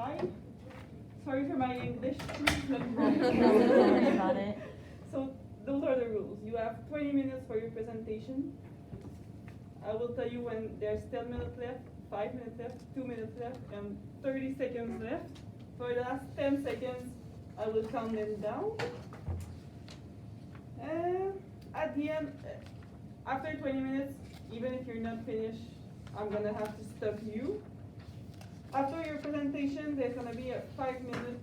Hi. Sorry for my English. Sorry about it. So those are the rules. You have 20 minutes for your presentation. I will tell you when there's 10 minutes left, 5 minutes left, 2 minutes left, and 30 seconds left. For the last 10 seconds, I will count them down. At the end, after 20 minutes, even if you're not finished, I'm gonna have to stop you. After your presentation, there's gonna be a 5-minute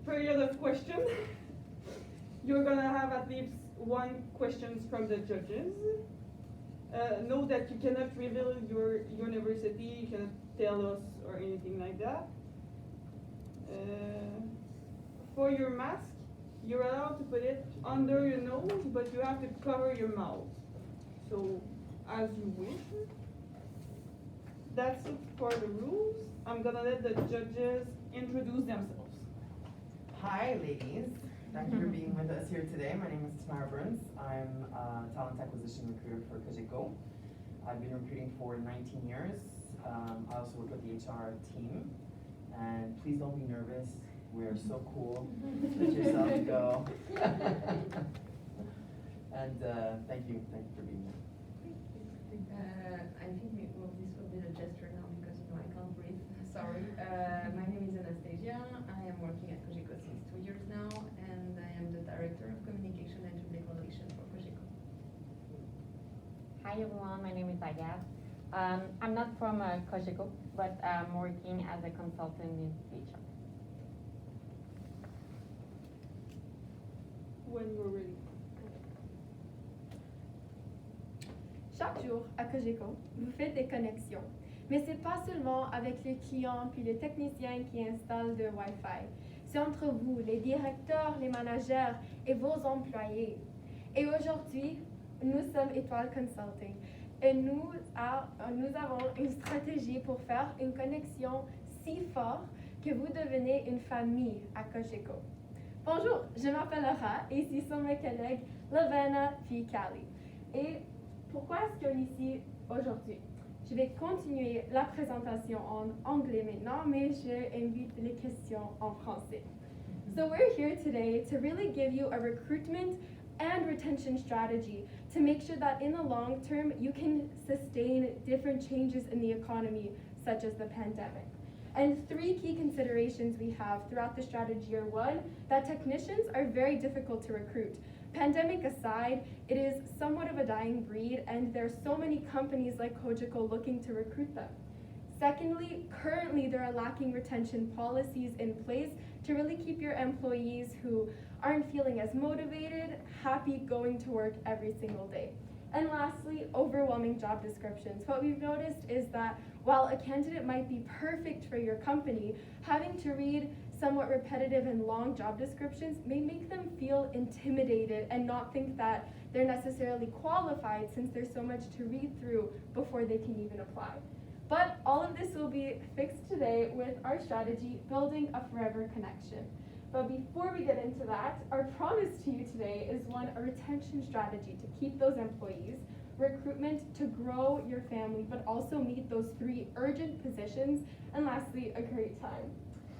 period of question. You're gonna have at least one question from the judges. Know that you cannot reveal your university, you cannot tell us or anything like that. For your mask, you're allowed to put it under your nose, but you have to cover your mouth. So, as you wish. That's it for the rules. I'm gonna let the judges introduce themselves. Hi, ladies. Thank you for being with us here today. My name is Tamara Burns. I'm a talent acquisition recruiter for Gestion. I've been recruiting for 19 years. I also work with the HR team. And please don't be nervous. We're so cool. Let yourself go. And thank you for being here. I think this will be the gesture now because I can't breathe. Sorry. My name is Anastasia. I am working at Cogeco since 2 years now, and I am the Director of Communication and Public Relations for Cogeco. Hi everyone, my name is Agathe. I'm not from Cogeco, but I'm working as a consultant in HR. When you're ready. Chaque jour, à Cogeco, vous faites des connexions. Mais ce n'est pas seulement avec les clients puis les techniciens qui installent le Wi-Fi. C'est entre vous, les directeurs, les managers et vos employés. Et aujourd'hui, nous sommes Étoile Consulting. Et nous avons une stratégie pour faire une connexion si forte que vous devenez une famille à Cogeco. Bonjour, je m'appelle Laura et ici sont mes collègues Lavana puis Cali. Et pourquoi est-ce qu'on est ici aujourd'hui? Je vais continuer la présentation en anglais maintenant, mais je invite les questions en français. So we're here today to really give you a recruitment and retention strategy to make sure that in the long term you can sustain different changes in the economy, such as the pandemic. And 3 key considerations we have throughout the strategy are: 1, that technicians are very difficult to recruit. Pandemic aside, it is somewhat of a dying breed, and there are so many companies like Cogeco looking to recruit them. Secondly, currently there are lacking retention policies in place to really keep your employees who aren't feeling as motivated, happy going to work every single day. And lastly, overwhelming job descriptions. What we've noticed is that while a candidate might be perfect for your company, having to read somewhat repetitive and long job descriptions may make them feel intimidated and not think that they're necessarily qualified, since there's so much to read through before they can even apply. But all of this will be fixed today with our strategy, Building a Forever Connection. But before we get into that, our promise to you today is a retention strategy to keep those employees, recruitment to grow your family, but also meet those 3 urgent positions, and lastly, a great time.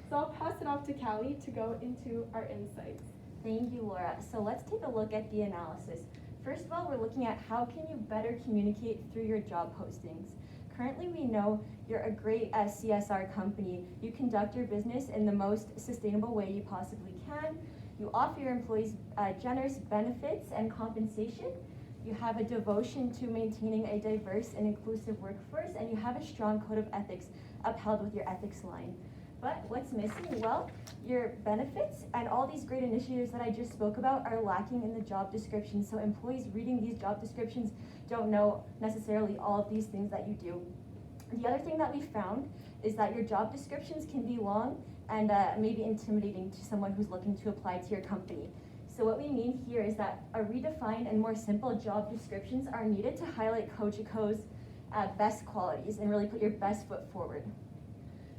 So I'll pass it off to Callie to go into our insights. Thank you, Laura. So let's take a look at the analysis. First of all, we're looking at how can you better communicate through your job postings. Currently, we know you're a great CSR company. You conduct your business in the most sustainable way you possibly can. You offer your employees generous benefits and compensation. You have a devotion to maintaining a diverse and inclusive workforce, and you have a strong code of ethics upheld with your ethics line. But what's missing? Well, your benefits and all these great initiatives that I just spoke about are lacking in the job description. So employees reading these job descriptions don't know necessarily all of these things that you do. The other thing that we found is that your job descriptions can be long and maybe intimidating to someone who's looking to apply to your company. So what we mean here is that a redefined and more simple job descriptions are needed to highlight Cogeco's best qualities and really put your best foot forward.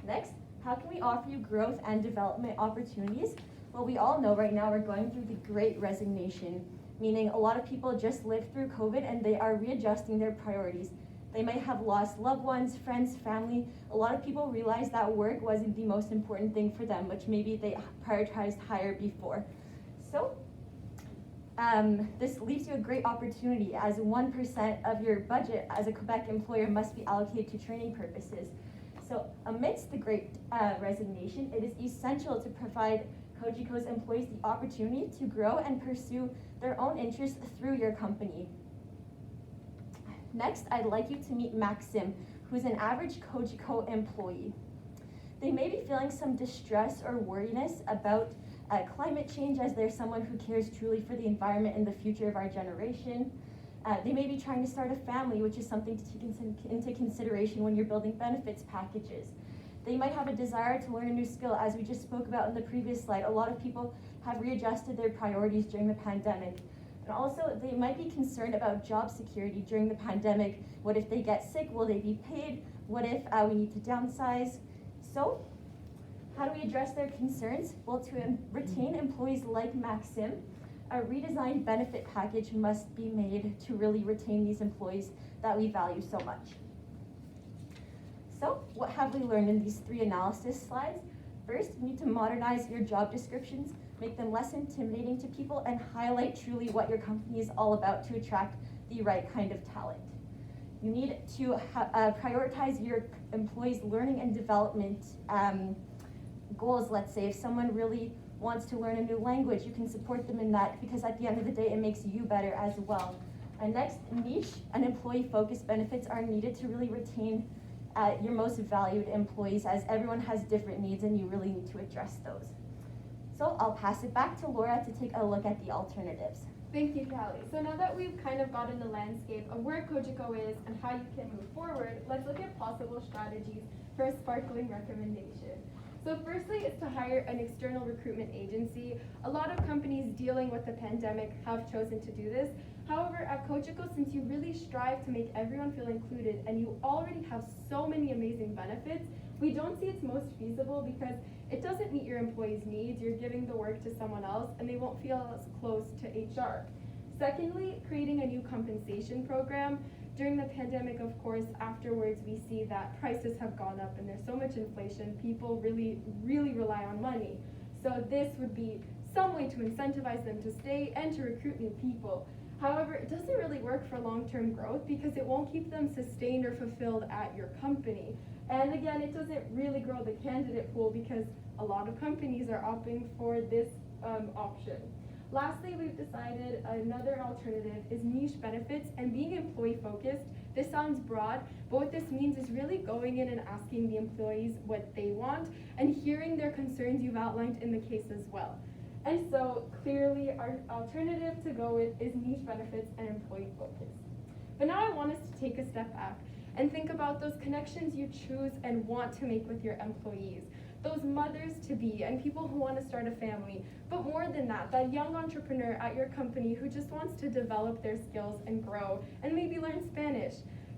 Next, how can we offer you growth and development opportunities? Well, we all know right now we're going through the Great Resignation, meaning a lot of people just lived through COVID and they are readjusting their priorities. They might have lost loved ones, friends, family. A lot of people realize that work wasn't the most important thing for them, which maybe they prioritized higher before. So this leaves you a great opportunity, as 1% of your budget as a Quebec employer must be allocated to training purposes. So amidst the great resignation, it is essential to provide Cogeco's employees the opportunity to grow and pursue their own interests through your company. Next, I'd like you to meet Maxim, who's an average Cogeco employee. They may be feeling some distress or worriness about climate change, as they're someone who cares truly for the environment and the future of our generation. They may be trying to start a family, which is something to take into consideration when you're building benefits packages. They might have a desire to learn a new skill, as we just spoke about in the previous slide. A lot of people have readjusted their priorities during the pandemic. And also, they might be concerned about job security during the pandemic. What if they get sick? Will they be paid? What if we need to downsize? So, how do we address their concerns? Well, to retain employees like Maxim, a redesigned benefit package must be made to really retain these employees that we value so much. So, what have we learned in these 3 analysis slides? First, you need to modernize your job descriptions, make them less intimidating to people, and highlight truly what your company is all about to attract the right kind of talent. You need to prioritize your employees' learning and development goals. Let's say if someone really wants to learn a new language, you can support them in that, because at the end of the day, it makes you better as well. And next, niche and employee-focused benefits are needed to really retain your most valued employees, as everyone has different needs and you really need to address those. So I'll pass it back to Laura to take a look at the alternatives. Thank you, Callie. So now that we've kind of gotten the landscape of where Cogeco is and how you can move forward, let's look at possible strategies for a sparkling recommendation. So firstly, is to hire an external recruitment agency. A lot of companies dealing with the pandemic have chosen to do this. However, at Cogeco, since you really strive to make everyone feel included and you already have so many amazing benefits, we don't see it's most feasible because it doesn't meet your employees' needs. You're giving the work to someone else and they won't feel as close to HR. Secondly, creating a new compensation program. During the pandemic, of course, afterwards we see that prices have gone up and there's so much inflation, people really rely on money. So this would be some way to incentivize them to stay and to recruit new people. However, it doesn't really work for long-term growth because it won't keep them sustained or fulfilled at your company. And again, it doesn't really grow the candidate pool because a lot of companies are opting for this option. Lastly, we've decided another alternative is niche benefits and being employee focused. This sounds broad, but what this means is really going in and asking the employees what they want and hearing their concerns you've outlined in the case as well. And so clearly our alternative to go with is niche benefits and employee focus. But now I want us to take a step back and think about those connections you choose and want to make with your employees. Those mothers-to-be and people who want to start a family. But more than that, that young entrepreneur at your company who just wants to develop their skills and grow and maybe learn Spanish.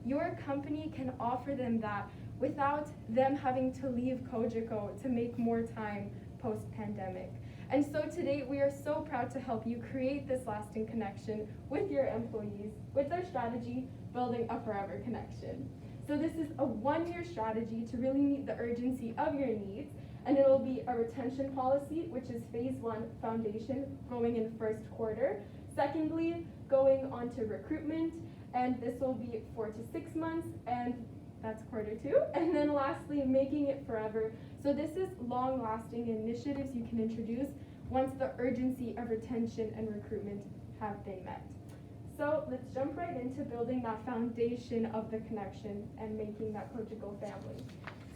Your company can offer them that without them having to leave Cogeco to make more time post-pandemic. And so today we are so proud to help you create this lasting connection with your employees with our strategy, Building a Forever Connection. So this is a 1-year strategy to really meet the urgency of your needs, and it will be a retention policy, which is phase 1 foundation going in first quarter. Secondly, going on to recruitment, and this will be 4 to 6 months, and that's quarter 2. And then lastly, making it forever. So this is long-lasting initiatives you can introduce once the urgency of retention and recruitment have been met. So let's jump right into building that foundation of the connection and making that Cogeco family.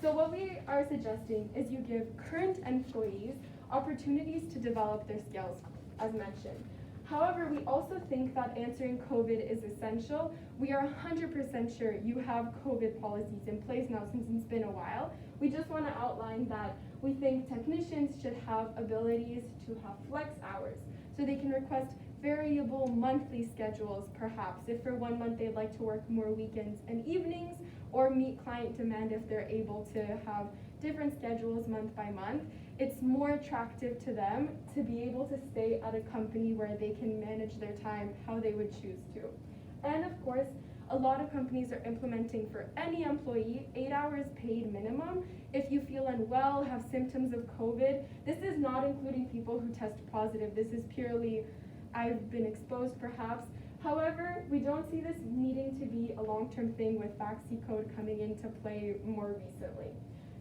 So what we are suggesting is you give current employees opportunities to develop their skills, as mentioned. However, we also think that answering COVID is essential. We are 100% sure you have COVID policies in place now since it's been a while. We just want to outline that we think technicians should have abilities to have flex hours, so they can request variable monthly schedules perhaps, if for 1 month they'd like to work more weekends and evenings, or meet client demand if they're able to have different schedules month by month. It's more attractive to them to be able to stay at a company where they can manage their time how they would choose to. And of course, a lot of companies are implementing for any employee 8 hours paid minimum. If you feel unwell, have symptoms of COVID, this is not including people who test positive. This is purely, I've been exposed perhaps. However, we don't see this needing to be a long-term thing with vaccine code coming into play more recently.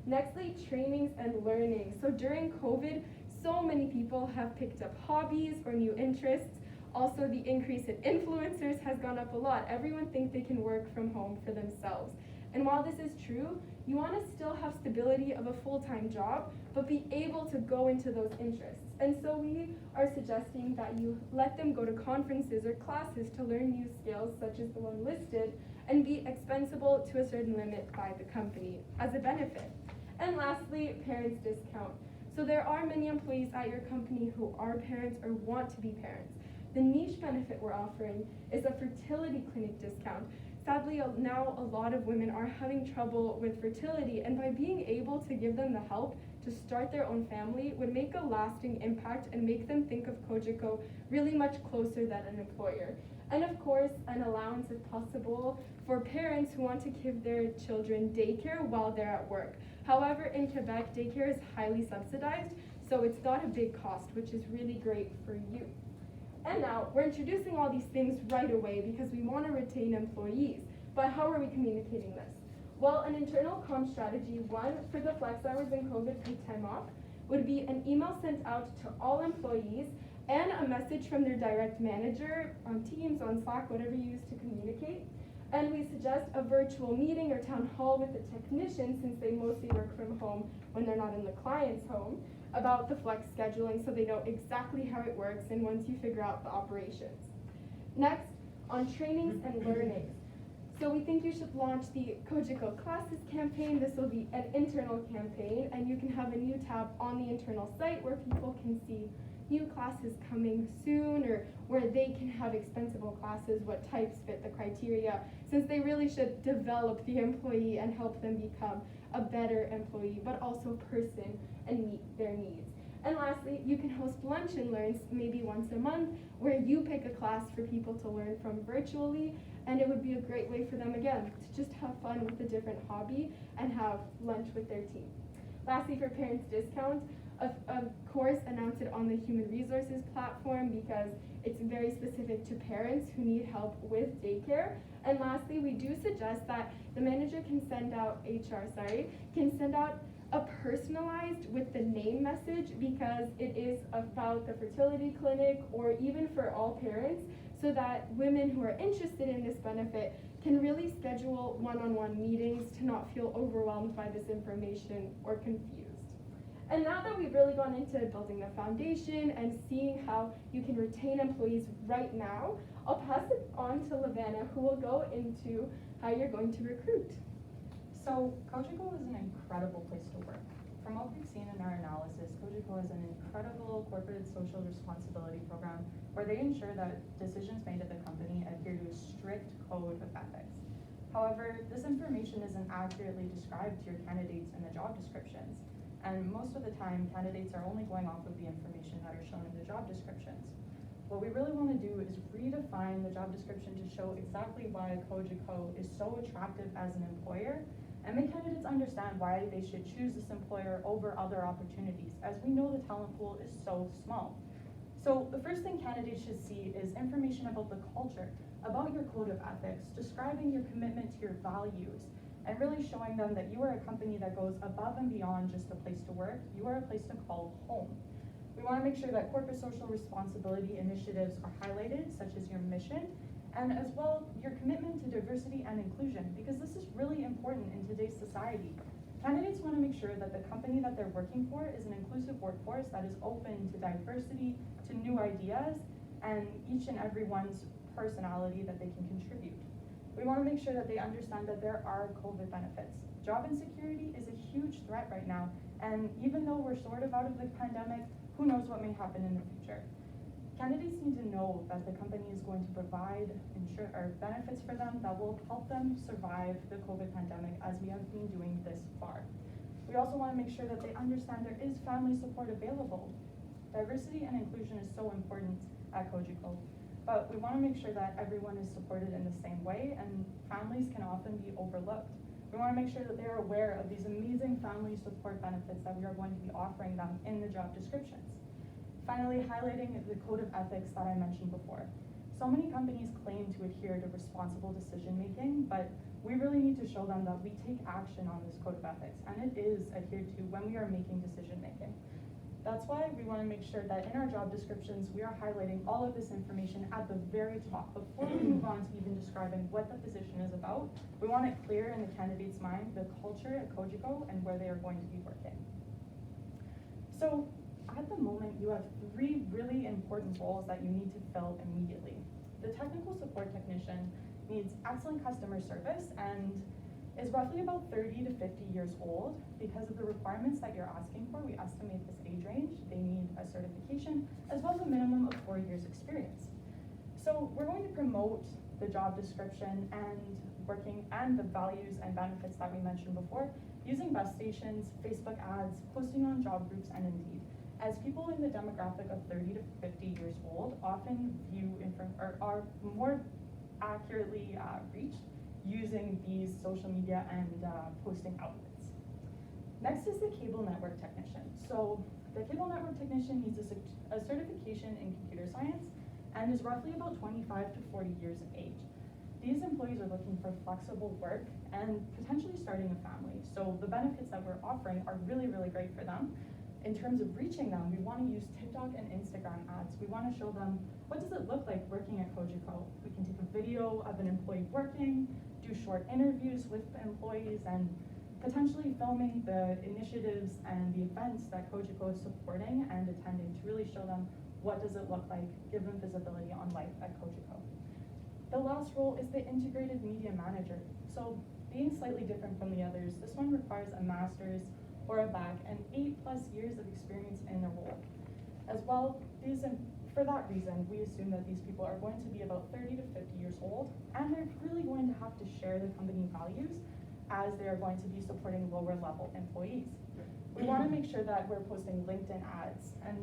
Nextly, trainings and learning. So during COVID, so many people have picked up hobbies or new interests. Also, the increase in influencers has gone up a lot. Everyone thinks they can work from home for themselves. And while this is true, you want to still have stability of a full-time job, but be able to go into those interests. And so we are suggesting that you let them go to conferences or classes to learn new skills, such as the one listed, and be expensable to a certain limit by the company as a benefit. And lastly, parents discount. So there are many employees at your company who are parents or want to be parents. The niche benefit we're offering is a fertility clinic discount. Sadly, now a lot of women are having trouble with fertility, and by being able to give them the help to start their own family would make a lasting impact and make them think of Cogeco really much closer than an employer. And of course, an allowance if possible for parents who want to give their children daycare while they're at work. However, in Quebec, daycare is highly subsidized, so it's not a big cost, which is really great for you. And now, we're introducing all these things right away because we want to retain employees. But how are we communicating this? Well, an internal comm strategy, one, for the flex hours and COVID paid time off, would be an email sent out to all employees and a message from their direct manager on Teams, on Slack, whatever you use to communicate. And we suggest a virtual meeting or town hall with the technicians, since they mostly work from home when they're not in the client's home, about the flex scheduling so they know exactly how it works and once you figure out the operations. Next, on trainings and learnings. So we think you should launch the Cogeco Classes campaign. This will be an internal campaign, and you can have a new tab on the internal site where people can see new classes coming soon, or where they can have expensable classes, what types fit the criteria, since they really should develop the employee and help them become a better employee, but also person and meet their needs. And lastly, you can host lunch and learns maybe once a month where you pick a class for people to learn from virtually, and it would be a great way for them, again, to just have fun with a different hobby and have lunch with their team. Lastly, for parents discount, of course, announce it on the human resources platform because it's very specific to parents who need help with daycare. And lastly, we do suggest that the manager can send out, can send out a personalized with the name message because it is about the fertility clinic or even for all parents, so that women who are interested in this benefit can really schedule one-on-one meetings to not feel overwhelmed by this information or confused. And now that we've really gone into building the foundation and seeing how you can retain employees right now, I'll pass it on to Lavanna, who will go into how you're going to recruit. So Cogeco is an incredible place to work. From what we've seen in our analysis, Cogeco is an incredible corporate social responsibility program where they ensure that decisions made at the company adhere to a strict code of ethics. However, this information isn't accurately described to your candidates in the job descriptions. And most of the time, candidates are only going off of the information that are shown in the job descriptions. What we really want to do is redefine the job description to show exactly why Cogeco is so attractive as an employer, and make candidates understand why they should choose this employer over other opportunities, as we know the talent pool is so small. So the first thing candidates should see is information about the culture, about your code of ethics, describing your commitment to your values, and really showing them that you are a company that goes above and beyond just a place to work. You are a place to call home. We want to make sure that corporate social responsibility initiatives are highlighted, such as your mission, and as well your commitment to diversity and inclusion, because this is really important in today's society. Candidates want to make sure that the company that they're working for is an inclusive workforce that is open to diversity, to new ideas, and each and everyone's personality that they can contribute. We want to make sure that they understand that there are COVID benefits. Job insecurity is a huge threat right now, and even though we're sort of out of the pandemic, who knows what may happen in the future. Candidates need to know that the company is going to provide benefits for them that will help them survive the COVID pandemic, as we have been doing this far. We also want to make sure that they understand there is family support available. Diversity and inclusion is so important at Cogeco. but we want to make sure that everyone is supported in the same way, and families can often be overlooked. We want to make sure that they're aware of these amazing family support benefits that we are going to be offering them in the job descriptions. Finally, highlighting the code of ethics that I mentioned before. So many companies claim to adhere to responsible decision making, but we really need to show them that we take action on this code of ethics, and it is adhered to when we are making decision making. That's why we want to make sure that in our job descriptions, we are highlighting all of this information at the very top before we move on to even describing what the position is about. We want it clear in the candidate's mind, the culture at Cogeco and where they are going to be working. So at the moment, you have 3 really important roles that you need to fill immediately. The technical support technician needs excellent customer service and is roughly about 30 to 50 years old. Because of the requirements that you're asking for, we estimate this age range. They need a certification as well as a minimum of 4 years experience. So we're going to promote the job description and the values and benefits that we mentioned before using bus stations, Facebook ads, posting on job groups, and Indeed. As people in the demographic of 30 to 50 years old often are more accurately reached using these social media and posting outlets. Next is the cable network technician. So the cable network technician needs a certification in computer science and is roughly about 25 to 40 years of age. These employees are looking for flexible work and potentially starting a family. So the benefits that we're offering are really, really great for them. In terms of reaching them, we want to use TikTok and Instagram ads. We want to show them what does it look like working at Cogeco. We can take a video of an employee working, do short interviews with the employees, and potentially filming the initiatives and the events that Cogeco is supporting and attending to really show them what does it look like, give them visibility on life at Cogeco. The last role is the integrated media manager. So being slightly different from the others, this one requires a master's or a BAc and 8+ years of experience in the role. As well, for that reason, we assume that these people are going to be about 30 to 50 years old, and they're really going to have to share the company values as they are going to be supporting lower level employees. We want to make sure that we're posting LinkedIn ads and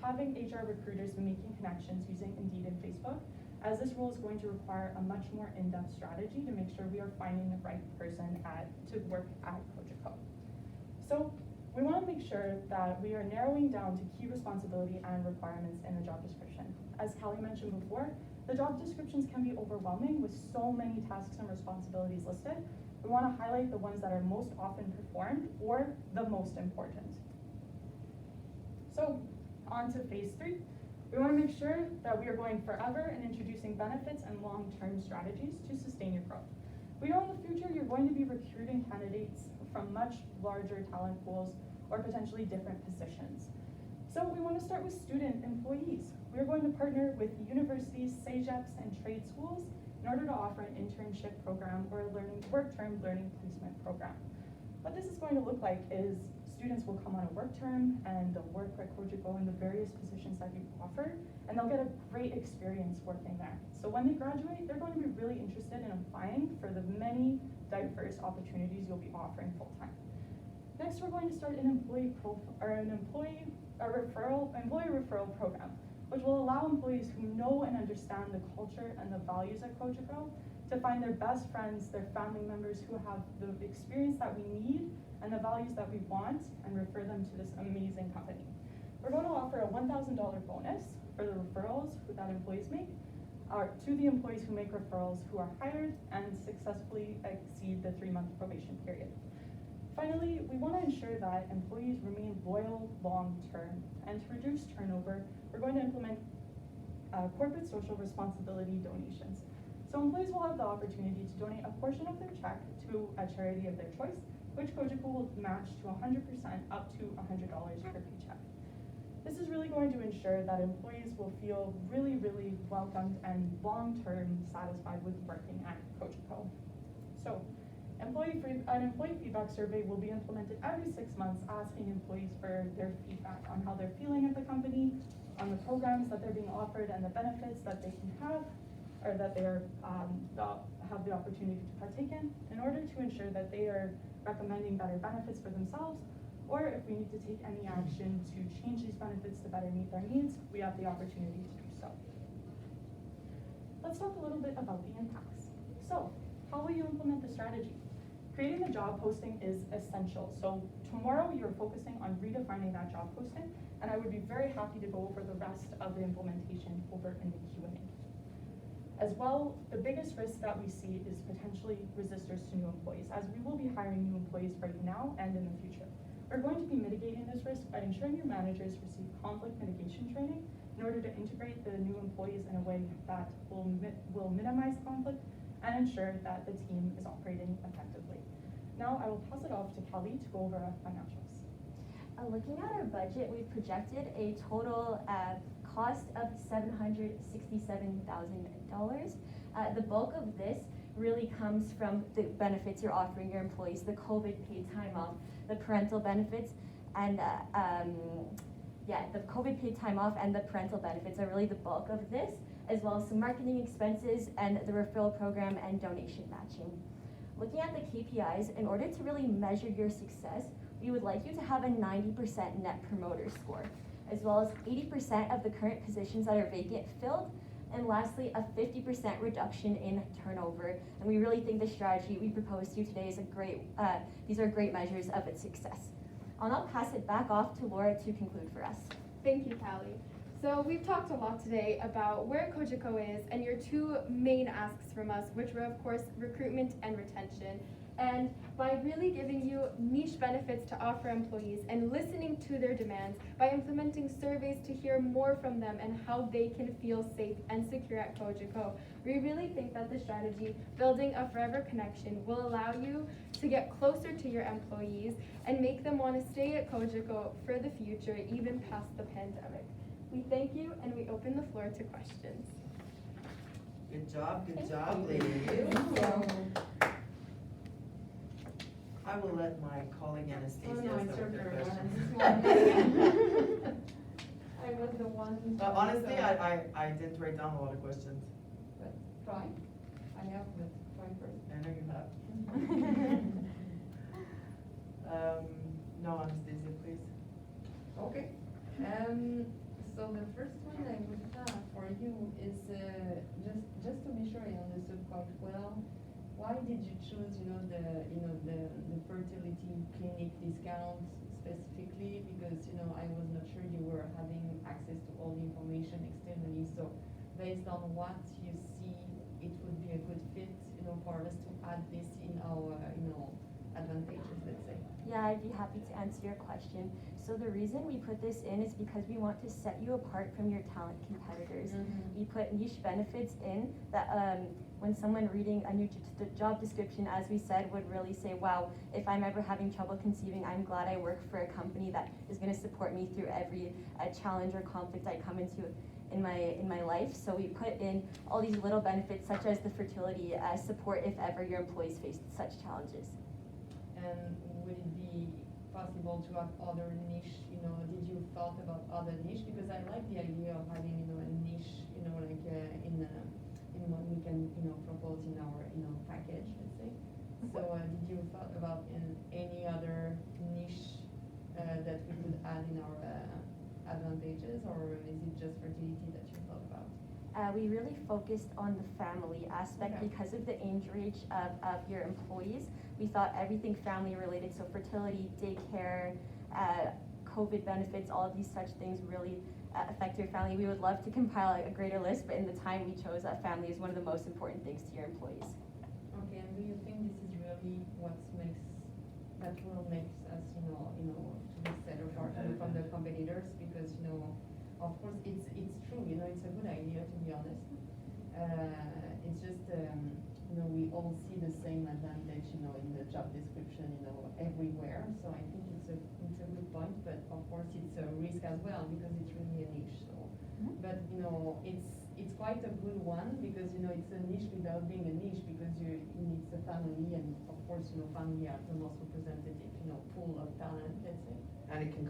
having HR recruiters making connections using Indeed and Facebook, as this role is going to require a much more in-depth strategy to make sure we are finding the right person to work at Cogeco. So we want to make sure that we are narrowing down to key responsibility and requirements in the job description. As Kelly mentioned before, the job descriptions can be overwhelming with so many tasks and responsibilities listed. We want to highlight the ones that are most often performed or the most important. So on to phase 3. We want to make sure that we are going forever and introducing benefits and long-term strategies to sustain your growth. We know in the future you're going to be recruiting candidates from much larger talent pools or potentially different positions. So we want to start with student employees. We're going to partner with universities, CEGEPs, and trade schools in order to offer an internship program or a work-term learning placement program. What this is going to look like is students will come on a work term and they'll work at Cogeco in the various positions that we offer, and they'll get a great experience working there. So when they graduate, they're going to be really interested in applying for the many diverse opportunities you'll be offering full-time. Next, we're going to start an employee referral program, which will allow employees who know and understand the culture and the values at Cogeco to find their best friends, their family members who have the experience that we need and the values that we want, and refer them to this amazing company. We're going to offer a $1,000 bonus for the referrals that employees make, to the employees who make referrals who are hired and successfully exceed the 3-month probation period. Finally, we want to ensure that employees remain loyal long-term, and to reduce turnover, we're going to implement corporate social responsibility donations. So employees will have the opportunity to donate a portion of their check to a charity of their choice, which Cogeco will match to 100% up to $100 per paycheck. This is really going to ensure that employees will feel really, really welcomed and long-term satisfied with working at Cogeco. So an employee feedback survey will be implemented every 6 months, asking employees for their feedback on how they're feeling at the company, on the programs that they're being offered and the benefits that they can have, or that they have the opportunity to partake in order to ensure that they are recommending better benefits for themselves, or if we need to take any action to change these benefits to better meet their needs, we have the opportunity to do so. let's talk a little bit about the impacts. So, how will you implement the strategy? Creating a job posting is essential. So tomorrow you're focusing on redefining that job posting, and I would be very happy to go over the rest of the implementation over in the Q&A. As well, the biggest risk that we see is potentially resistors to new employees, as we will be hiring new employees right now and in the future. We're going to be mitigating this risk by ensuring your managers receive conflict mitigation training in order to integrate the new employees in a way that will minimize conflict and ensure that the team is operating effectively. Now I will pass it off to Kelly to go over our financials. Looking at our budget, we've projected a total cost of $767,000. The bulk of this really comes from the benefits you're offering your employees, the COVID paid time off, the parental benefits, and the COVID paid time off and the parental benefits are really the bulk of this, as well as some marketing expenses and the referral program and donation matching. Looking at the KPIs, in order to really measure your success, we would like you to have a 90% net promoter score, as well as 80% of the current positions that are vacant filled, and lastly, a 50% reduction in turnover. And we really think the strategy we proposed to you today is these are great measures of its success. I'll now pass it back off to Laura to conclude for us. Thank you, Callie. So we've talked a lot today about where Cogeco is and your two main asks from us, which were of course recruitment and retention. And by really giving you niche benefits to offer employees and listening to their demands, by implementing surveys to hear more from them and how they can feel safe and secure at Cogeco, we really think that the strategy, building a forever connection, will allow you to get closer to your employees and make them want to stay at Cogeco for the future, even past the pandemic. We thank you and we open the floor to questions. Good job, ladies. I will let my colleague Anastasia start with the questions. I was the one. Honestly, I didn't write down a lot of questions. But try. I have, but try first. I know you have. No, Anastasia, please. Okay. So the first one I would have for you is just to be sure I understood quite well. Why did you choose, the fertility clinic discounts specifically? Because I was not sure you were having access to all the information externally. So based on what you see, it would be a good fit, for us to add this in our, advantages, let's say. Yeah, I'd be happy to answer your question. So the reason we put this in is because we want to set you apart from your talent competitors. Mm-hmm. We put niche benefits in that when someone reading a new job description, as we said, would really say, wow, if I'm ever having trouble conceiving, I'm glad I work for a company that is going to support me through every challenge or conflict I come into in my life. So we put in all these little benefits, such as the fertility support if ever your employees face such challenges. And would it be possible to have other niche, did you thought about other niche? Because I like the idea of having, a niche, in what we can, propose in our, package, let's say. So did you thought about any other niche that we could add in our advantages, or is it just fertility that you thought about? We really focused on the family aspect. Okay. Because of the age range of your employees. We thought everything family related, so fertility, daycare, COVID benefits, all of these such things really affect your family. We would love to compile a greater list, but in the time we chose, family is one of the most important things to your employees. Okay, and do you think this is really what makes us, to be set apart from the competitors? Because, of course, it's true, it's a good idea, to be honest. It's just, we all see the same advantage, in the job description, everywhere. So I think it's a good point, but of course it's a risk as well because it's really a niche. So, but it's quite a good one because it's a niche without being a niche because it's a family, and of course family are the most representative pool of talent, let's say. And it can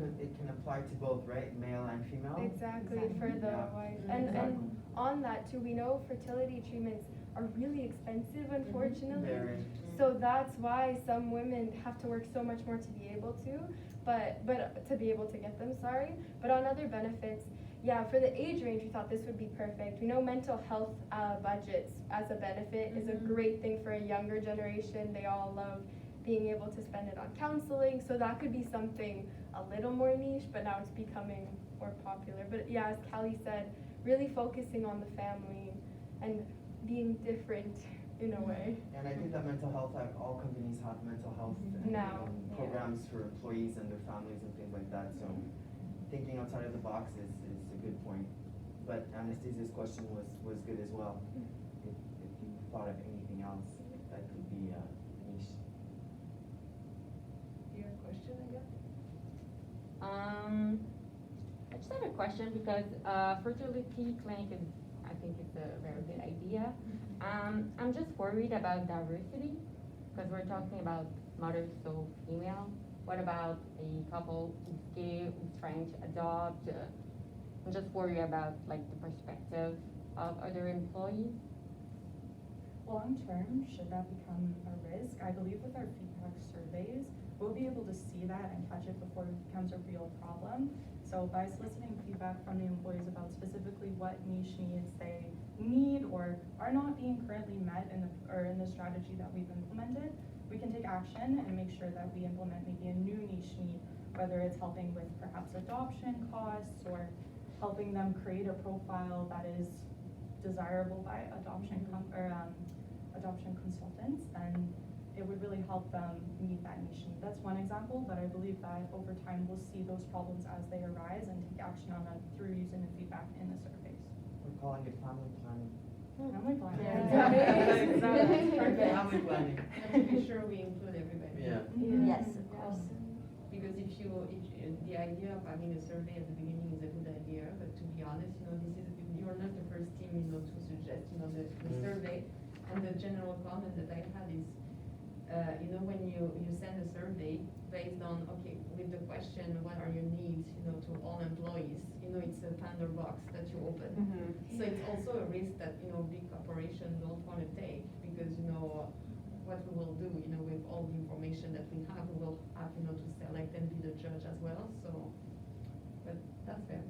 apply to both, right? Male and female? Exactly, for the wife. And on that too, we know fertility treatments are really expensive, unfortunately. Very. So that's why some women have to work so much more to be able to, but to be able to get them, sorry. But on other benefits, Yeah, for the age range, we thought this would be perfect. We know mental health budgets as a benefit is a great thing for a younger generation. They all love being able to spend it on counseling, so that could be something a little more niche, but now it's becoming more popular. But yeah, as Callie said, really focusing on the family and being different in a way. And I think that mental health, all companies have mental health and, Now, yeah. programs for employees and their families and things like that, so thinking outside of the box is a good point. But Anastasia's question was good as well. If you thought of anything else that could be niche. Your question, I guess? I just had a question because fertility clinic is, I think it's a very good idea. I'm just worried about diversity because we're talking about mothers, so female. What about a couple who's gay, who's trying to adopt? I'm just worried about like the perspective of other employees. Long term, should that become a risk, I believe with our feedback surveys, we'll be able to see that and catch it before it becomes a real problem. So by soliciting feedback from the employees about specifically what niche needs they need or are not being currently met in the strategy that we've implemented, we can take action and make sure that we implement maybe a new niche need, whether it's helping with perhaps adoption costs or helping them create a profile that is desirable by adoption adoption consultants, then it would really help them meet that niche need. That's one example, but I believe that over time we'll see those problems as they arise and take action on them through using the feedback in the surveys. We're calling it family planning. Family planning. Yeah. Exactly. Perfect. Family planning. And to be sure we include everybody. Yeah. Yes, of course. Because if the idea of having a survey at the beginning is a good idea, but to be honest, you're not the first team, to suggest, the survey. And the general comment that I had is, when you send a survey based on, okay, with the question, what are your needs, to all employees, it's a Pandora box that you open. So it's also a risk that, big corporations don't want to take because, what we will do, with all the information that we have, we will have, to select and be the judge as well, so, but that's fair.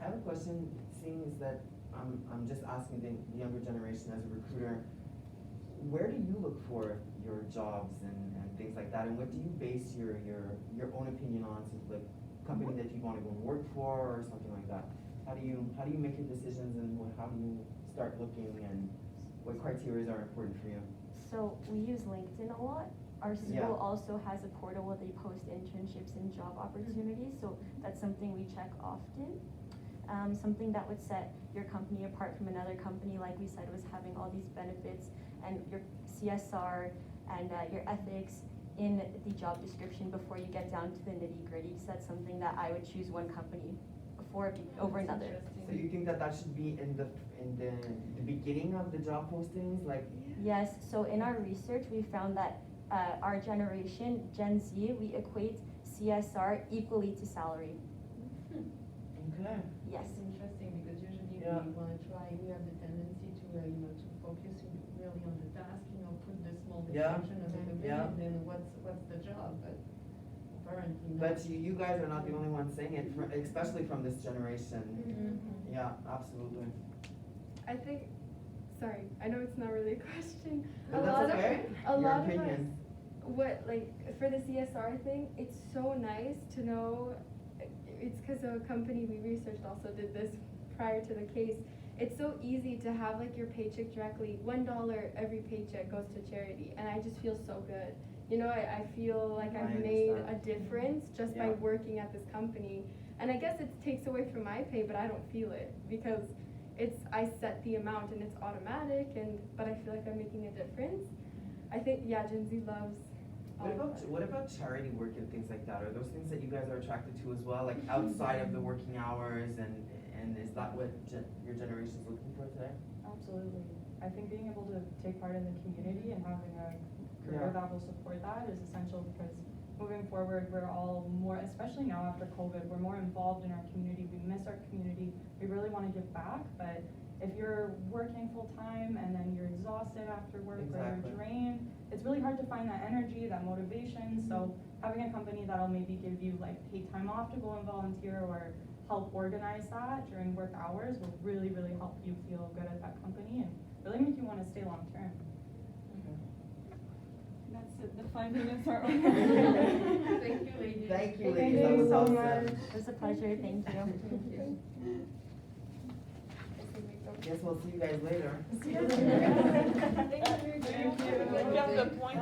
I have a question, seeing is that I'm just asking the younger generation as a recruiter, where do you look for your jobs and things like that, and what do you base your own opinion on, so like company that you want to go and work for or something like that? How do you make your decisions, and how do you start looking, and what criteria are important for you? So we use LinkedIn a lot. Our school also has a portal where they post internships and job opportunities, so that's something we check often. Something that would set your company apart from another company, like we said, was having all these benefits and your CSR and your ethics in the job description before you get down to the nitty-gritty. So that's something that I would choose one company over another. So you think that should be in the beginning of the job postings, like? Yes, so in our research, we found that our generation, Gen Z, we equate CSR equally to salary. Okay. Yes. It's interesting because usually we want to try, we have the tendency to, to focus really on the task, put the small description of it, and then what's the job, but apparently not. But you guys are not the only ones saying it, especially from this generation. Yeah, absolutely. I think, sorry, I know it's not really a question. No, that's okay. A Your lot of opinion. for the CSR thing, it's so nice to know. It's because a company we researched also did this prior to the case. It's so easy to have your paycheck directly, $1 every paycheck goes to charity, and I just feel so good. I feel like I've made a difference just by working at this company. And I guess it takes away from my pay, but I don't feel it because I set the amount and it's automatic, but I feel like I'm making a difference. I think, Gen Z loves. What about charity work and things like that? Are those things that you guys are attracted to as well, like outside of the working hours, and is that what your generation is looking for today? Absolutely. I think being able to take part in the community and having a career that will support that is essential, because moving forward, we're all more, especially now after COVID, we're more involved in our community. We miss our community. We really want to give back, but if you're working full time and then you're exhausted after work or you're drained, it's really hard to find that energy, that motivation. So having a company that'll maybe give you paid time off to go and volunteer, or help organize that during work hours will really, really help you feel good at that company and really make you want to stay long term. That's it, the 5 minutes are over. Thank you, ladies. Thank you, Thank ladies, you that was so awesome. much. It was a pleasure, thank you. Guess we'll see you guys later. Thank you. Garde le point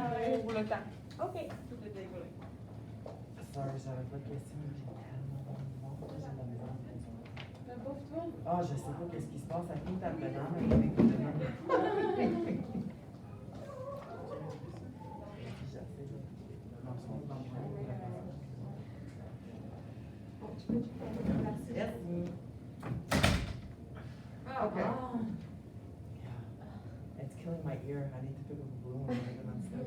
pour le temps. Ok. Tout est décollé. Sorry, j'avais pas de questions, mais j'ai tellement de monde, j'ai de la misère à me concentrer. La pauvre toi. Ah, je sais pas qu'est-ce qui se passe avec l'intervenant, mais avec l'intervenant. J'essaie de... Non, c'est bon, dans le coin. Merci. Ah, Okay. ah. It's killing my ear. I need to pick up a balloon and make it unstuck.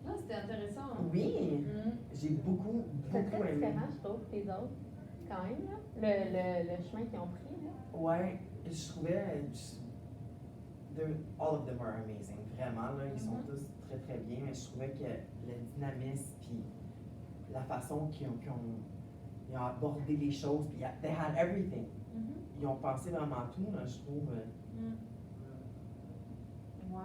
Non, c'était intéressant. Oui, j'ai beaucoup, C'est beaucoup très aimé. différent, je trouve, des autres, quand même, là. Le chemin qu'ils ont pris, là. Ouais, je trouvais. All of them are amazing. Vraiment, là, ils sont tous très très bien, mais je trouvais que le dynamisme, puis la façon qu'ils ont abordé les choses, puis they had everything. Ils ont pensé vraiment à tout, là, je trouve. Ouais.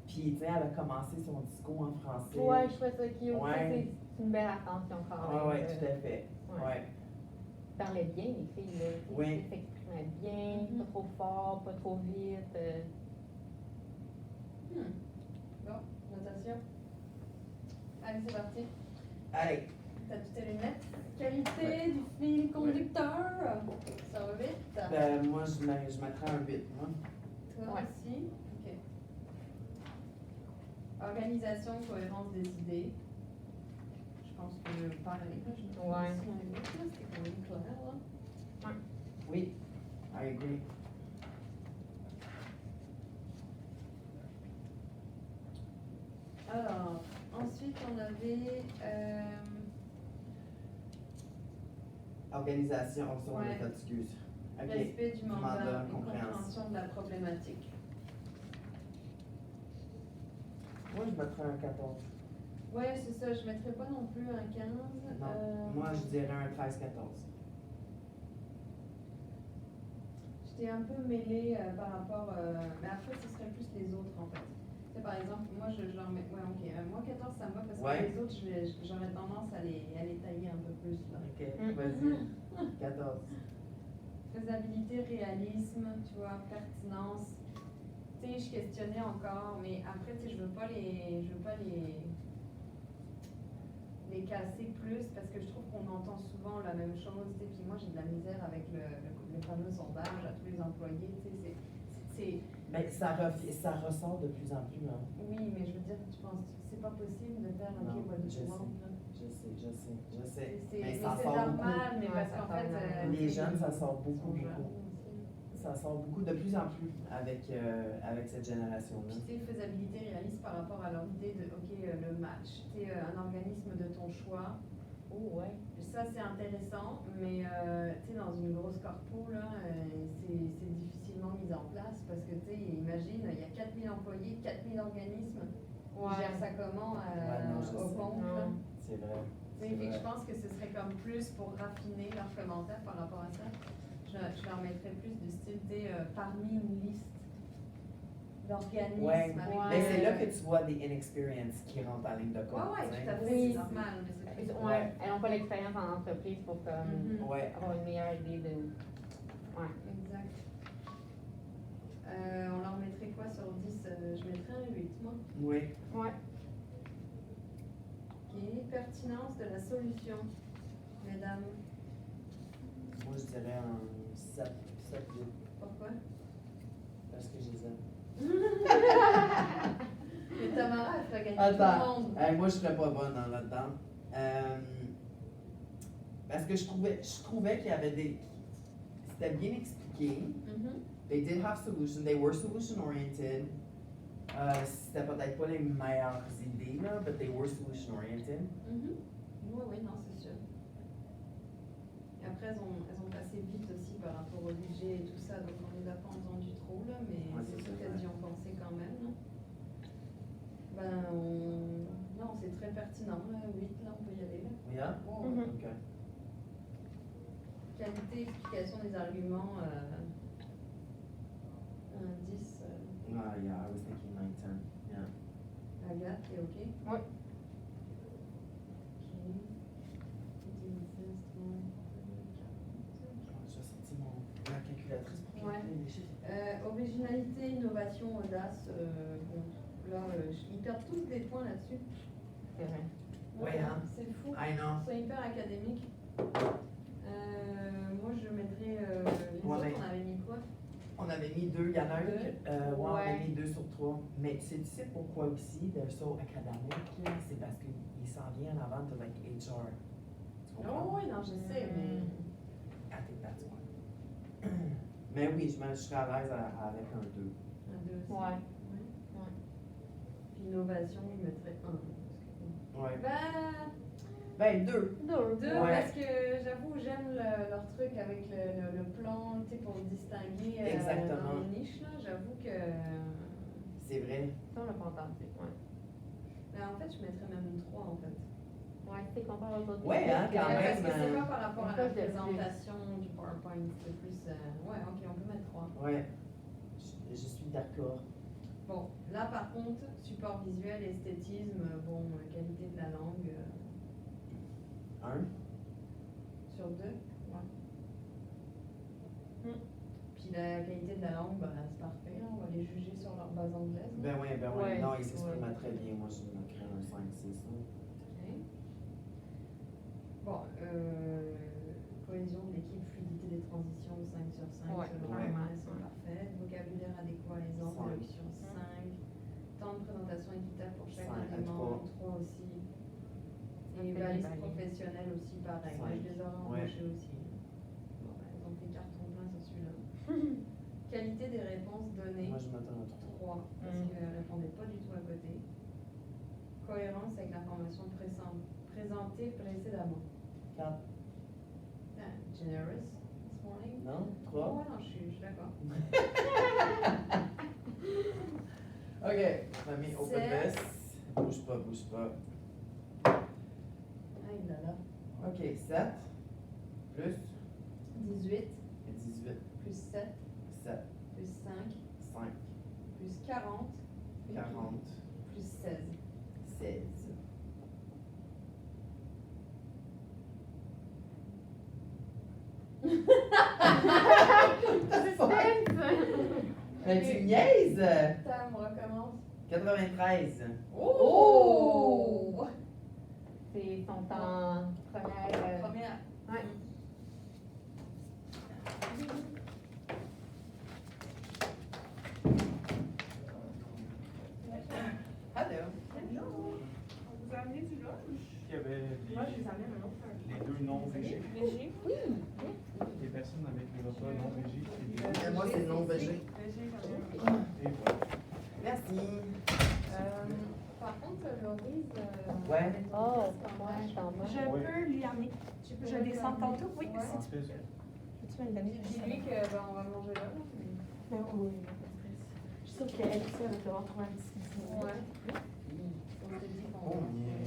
Puis, tu sais, elle a commencé son discours en français. Ouais, je trouvais ça cute. Ça, Ouais. c'est une belle attention quand même. Ouais, tout à fait. Ouais. Ouais. Parlaient bien, les filles, là. Oui. Ils s'exprimaient bien, pas trop fort, pas trop vite. Bon, notation. Allez, c'est parti. Allez, T'as-tu tes lunettes? Qualité du fil conducteur. Ça va vite? ben, moi, je mettrais un 8, moi. Toi Ouais. aussi? Ok. Organisation, cohérence des idées. Je pense que pareil, là, je me trouve Ouais. aussi un 8, là, c'était quand même clair, là. Oui, I agree. Alors, ensuite, on avait... Organisation, on Ouais. est excuse. Ok. Respect du mandat mandat, et compréhension. compréhension de la problématique. Moi, je mettrais un 14. Ouais, c'est ça, je mettrais pas non plus un 15. Non, moi, je dirais un 13-14. J'étais un peu mêlée par rapport... mais après, ce serait plus les autres, en fait. Tu sais, par exemple, moi, je leur mets... Ouais, ok. Moi, 14, ça me va parce Ouais. que les autres, j'aurais tendance à les tailler un peu plus, là. Ok, vas-y. 14. Faisabilité, réalisme, tu vois, pertinence. Tu sais, je questionnais encore, mais après, tu sais, je veux pas les casser plus parce que je trouve qu'on entend souvent la même chose, tu sais, puis moi j'ai de la misère avec le fameux sondage à tous les employés, tu sais, c'est... Ben, ça ressort de plus en plus, hein. Oui, mais je veux dire, tu penses, c'est pas possible de faire Non, ok, what do je you sais. want, là. Je sais. Mais Mais ça c'est sort normal, beaucoup. mais Ouais, parce ça qu'en sort fait... énormément. Les jeunes, ça sort beaucoup, sont jeunes beaucoup. aussi. Ça sort beaucoup, de plus en plus avec cette génération-là. Puis, tu sais, faisabilité réaliste par rapport à leur idée de, ok, le match. Tu sais, un organisme de ton choix. Oh, ouais. Ça, c'est intéressant, mais tu sais, dans une grosse corpo, là, c'est difficilement mis en place parce que, tu sais, imagine, il y a 4000 employés, 4000 organismes. Ils gèrent ça comment non, je au sais. compte, là? C'est vrai. Tu sais, fait que je pense que ce serait comme plus pour raffiner leurs commentaires par rapport à ça. Je leur mettrais plus de style, tu sais, parmi une liste d'organismes. Ouais. avec Mais c'est là que tu vois des inexperience qui rentrent en ligne de compte. Ouais, tu sais. tout à fait, Oui. c'est normal. Mais c'est plus pour- Ouais. Elles n'ont pas l'expérience en entreprise pour comme, Ouais. avoir une meilleure idée de. Ouais. Exact. On leur mettrait quoi sur 10? Je mettrais un 8, moi. Oui. Ouais. Ok, pertinence de la solution, mesdames. Moi, je dirais un 7, 8, Pourquoi? parce que je les aime. Mais Tamara, elle ferait gagner Attends. tout le monde. Moi, je serais pas bonne là-dedans. Parce que je trouvais qu'il y avait des... C'était bien expliqué. They did have solutions. They were solution oriented. C'était peut-être pas les meilleures idées, là, but they were solution oriented. Oui, oui, non, c'est sûr. Et après, elles ont passé vite aussi par rapport au budget et tout ça, donc on les a pas entendues trop, là, mais Ouais, c'est c'est sûr ça, qu'elles y ont pensé quand même, là. Non, c'est très pertinent, là, 8, là, on peut y aller, là. Yeah? Oh, Mhm. OK. Qualité, explication des arguments, 10. Yeah, I was thinking 9, 10. Yeah. Agathe, t'es OK? Ouais. J'ai sorti ma calculatrice pour Ouais. calculer les chiffres. Originalité, innovation, audace, bon, là, ils perdent tous des points là-dessus. C'est vrai. Ouais, hein. C'est fou. I know. Ils sont hyper académiques. Moi, je mettrais les Ouais, autres, ben, on avait mis quoi? On avait mis 2, il y en a un, Deux. on a Ouais. mis 2 sur 3. Mais tu sais pourquoi aussi, they're so academic, là? C'est parce qu'il s'en vient en avant de like HR. Tu comprends? Oh, oui, non, je sais, mais. I think that's why. Mais oui, je serais à l'aise avec un 2. Un 2 aussi. Ouais. Puis innovation, il mettrait 1. Ouais. Ben, 2. 2, Ouais. parce que j'avoue, j'aime leur truc avec le plan, tu sais, pour distinguer Exactement. dans les niches, là. J'avoue que. C'est vrai. Ça, on l'a pas entendu. Ouais. Ben, en fait, je mettrais même une 3, en fait. Ouais, c'est comparé aux autres. Ouais, hein, quand Parce même. que c'est pas par rapport à une la coche de plus. présentation du PowerPoint, c'est plus. Ouais, ok, on peut mettre 3. Ouais. Je suis d'accord. Bon, là par contre, support visuel, esthétisme, bon, qualité de la langue. 1. Sur 2, ouais. Puis la qualité de la langue, bah, c'est parfait, hein, on va les juger sur leur base anglaise. Ben oui, Ouais. non, il s'exprime Ouais. très bien. Moi, je mettrais un 5, 6. Ok. Bon, cohésion de l'équipe, fluidité des transitions, 5 sur 5, Ouais, selon ouais. moi, c'est parfait. Vocabulaire adéquat à les ordres, Cinq. élocution, 5. Temps de présentation équitable pour chacun Cinq, des membres, 3 trois. aussi. Ça Et fait balise des balises. professionnelle aussi, pareil. Moi, je Cinq. les aurais Ouais. embauchés aussi. Bon, bah, ils ont fait carton plein sur celui-là. Qualité des réponses données, Moi, je mettrais un 3. 3, parce qu'elle ne répondait pas du tout à côté. Cohérence avec l'information présentée précédemment. 4. Generous this morning. Non? Oh, 3. ouais, non, je suis d'accord. Ok, mamie, open Sept. this. Bouge pas, bouge pas. Aïe là là. Ok, 7. Plus 18, 18. plus 7, 7. plus 5, 5. plus 40, 40. plus 16. 16. Ben, tu niaises! Tam, recommence. 93. Oh! C'est son temps première. Première. Ouais. Hello. On vous a amené du lunch? Il y avait Moi, je les amène un autre. les 2 non-végés, Végé? les personnes avec les repas non-végés. Et Moi, c'est non végé. Végé quand même. voilà. Merci. Par contre, Laurise. Ouais. Oh, moi, je t'en Je Ouais. peux lui amener. Je descends tantôt, oui. Ouais. En fait, Peux-tu me le donner? Dis-lui que ben, on va manger là. Ben oui, pas de stress. Je suis sûre qu'elle aussi, elle va devoir trouver un petit Ouais. On s'est dit qu'on. Oh, yeah.